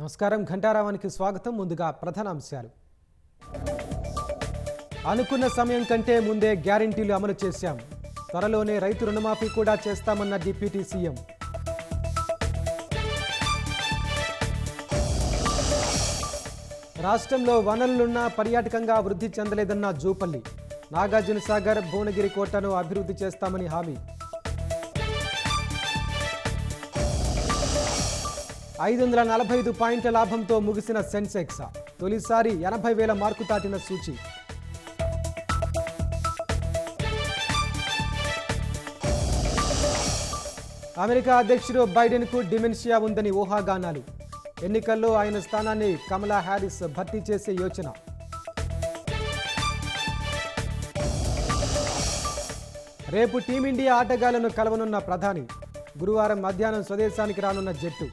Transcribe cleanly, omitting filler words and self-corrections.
నమస్కారం ఘంటారావానికి స్వాగతం. ముందుగా ప్రధాన అంశాలు. అనుకున్న సమయం కంటే ముందే గ్యారెంటీలు అమలు చేశాం. త్వరలోనే రైతు రుణమాఫీ కూడా చేస్తామన్న డిప్యూటీ సీఎం. రాష్ట్రంలో వనరులున్నా పర్యాటకంగా వృద్ధి చెందలేదన్న జూపల్లి. నాగార్జున సాగర్, భువనగిరి కోటను అభివృద్ధి చేస్తామని హామీ. 545 పాయింట్ల లాభంతో ముగిసిన సెన్సెక్స్. తొలిసారి 80,000 మార్కు దాటిన సూచి. అమెరికా అధ్యక్షుడు బైడెన్కు డిమెన్షియా ఉందని ఊహాగానాలు. ఎన్నికల్లో ఆయన స్థానాన్ని కమలా హ్యారిస్ భర్తీ చేసే యోచన. రేపు టీమిండియా ఆటగాళ్లను కలవనున్న ప్రధాని. గురువారం మధ్యాహ్నం స్వదేశానికి రానున్న జట్టు.